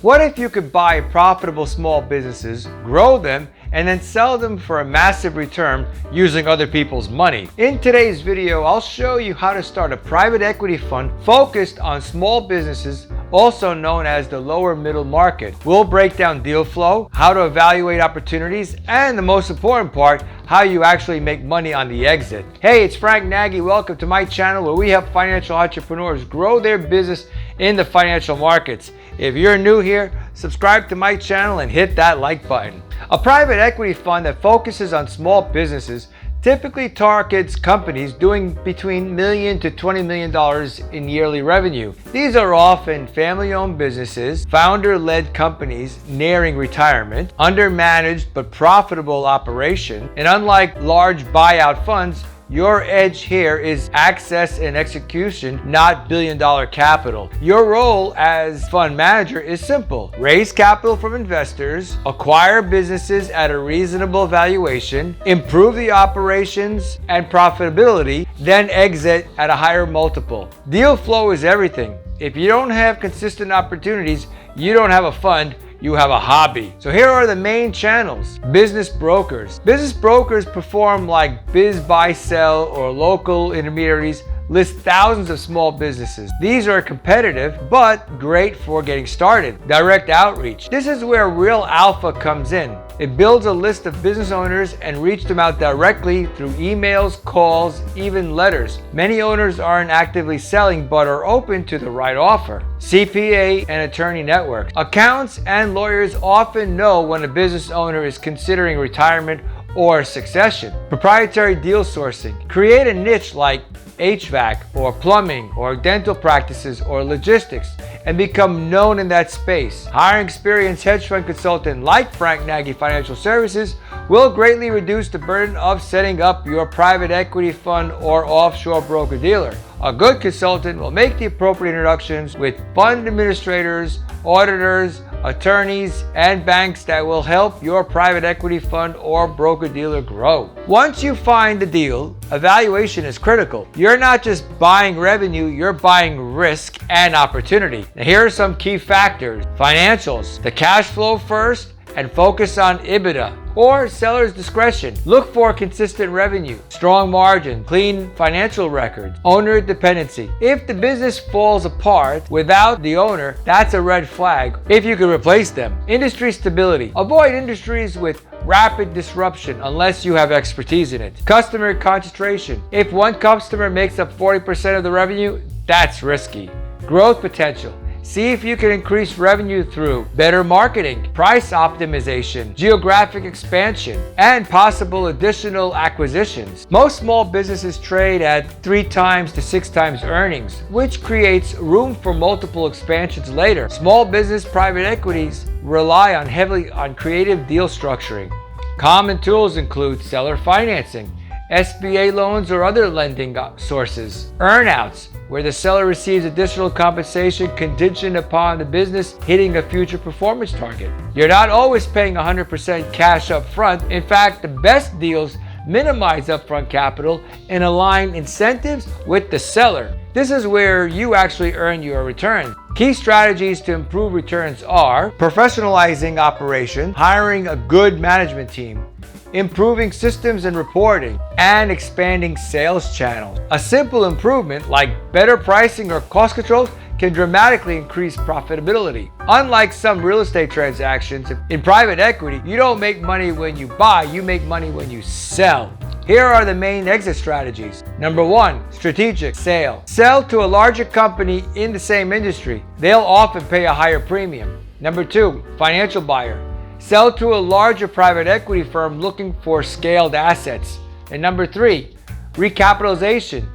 What if you could buy profitable small businesses, grow them, and then sell them for a massive return using other people's money? In today's video, I'll show you how to start a private equity fund focused on small businesses, also known as the lower middle market. We'll break down deal flow, how to evaluate opportunities, and the most important part, how you actually make money on the exit. Hey, it's Frank Nagy. Welcome to my channel where we help financial entrepreneurs grow their business in the financial markets. If you're new here, subscribe to my channel and hit that like button. A private equity fund that focuses on small businesses typically targets companies doing between $1 million to $20 million in yearly revenue. These are often family-owned businesses, founder-led companies nearing retirement, undermanaged but profitable operation, and unlike large buyout funds, your edge here is access and execution, not billion-dollar capital. Your role as fund manager is simple. Raise capital from investors, acquire businesses at a reasonable valuation, improve the operations and profitability, then exit at a higher multiple. Deal flow is everything. If you don't have consistent opportunities, you don't have a fund, you have a hobby. So here are the main channels. Business brokers. Business brokers perform like biz, buy, sell, or local intermediaries list thousands of small businesses. These are competitive, but great for getting started. Direct outreach. This is where real alpha comes in. It builds a list of business owners and reach them out directly through emails, calls, even letters. Many owners aren't actively selling, but are open to the right offer. CPA and attorney networks. Accountants and lawyers often know when a business owner is considering retirement or succession. Proprietary deal sourcing. Create a niche like HVAC or plumbing or dental practices or logistics and become known in that space. Hiring experienced hedge fund consultant like Frank Nagy Financial Services will greatly reduce the burden of setting up your private equity fund or offshore broker-dealer. A good consultant will make the appropriate introductions with fund administrators, auditors, attorneys, and banks that will help your private equity fund or broker-dealer grow. Once you find the deal, evaluation is critical. You're not just buying revenue, you're buying risk and opportunity. Now here are some key factors. Financials. The cash flow first and focus on EBITDA or seller's discretion. Look for consistent revenue, strong margin, clean financial records, owner dependency. If the business falls apart without the owner, that's a red flag if you can replace them. Industry stability. Avoid industries with rapid disruption unless you have expertise in it. Customer concentration. If one customer makes up 40% of the revenue, that's risky. Growth potential. See if you can increase revenue through better marketing, price optimization, geographic expansion, and possible additional acquisitions. Most small businesses trade at 3 times to 6 times earnings, which creates room for multiple expansions later. Small business private equities rely heavily on creative deal structuring. Common tools include seller financing, SBA loans or other lending sources, earnouts, where the seller receives additional compensation contingent upon the business hitting a future performance target. You're not always paying 100% cash up front. In fact, the best deals minimize upfront capital and align incentives with the seller. This is where you actually earn your return. Key strategies to improve returns are professionalizing operations, hiring a good management team, improving systems and reporting, and expanding sales channels. A simple improvement like better pricing or cost controls can dramatically increase profitability. Unlike some real estate transactions, in private equity, you don't make money when you buy, you make money when you sell. Here are the main exit strategies. Number 1, strategic sale. Sell to a larger company in the same industry. They'll often pay a higher premium. Number 2, financial buyer. Sell to a larger private equity firm looking for scaled assets. And number 3, recapitalization.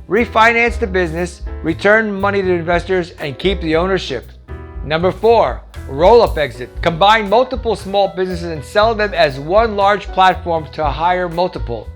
Refinance the business, return money to investors, and keep the ownership. Number 4, roll-up exit. Combine multiple small businesses and sell them as one large platform to a higher multiple.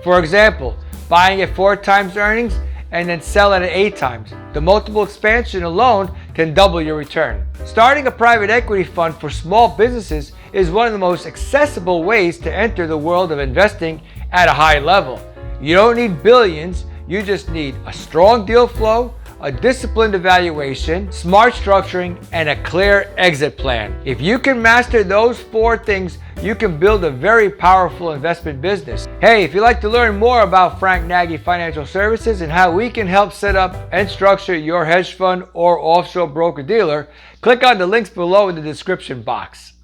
For example, buying at 4 times earnings and then sell it at 8 times. The multiple expansion alone can double your return. Starting a private equity fund for small businesses is one of the most accessible ways to enter the world of investing at a high level. You don't need billions, you just need a strong deal flow, a disciplined evaluation, smart structuring, and a clear exit plan. If you can master those 4 things, you can build a very powerful investment business. Hey, if you'd like to learn more about Frank Nagy Financial Services and how we can help set up and structure your hedge fund or offshore broker-dealer, click on the links below in the description box.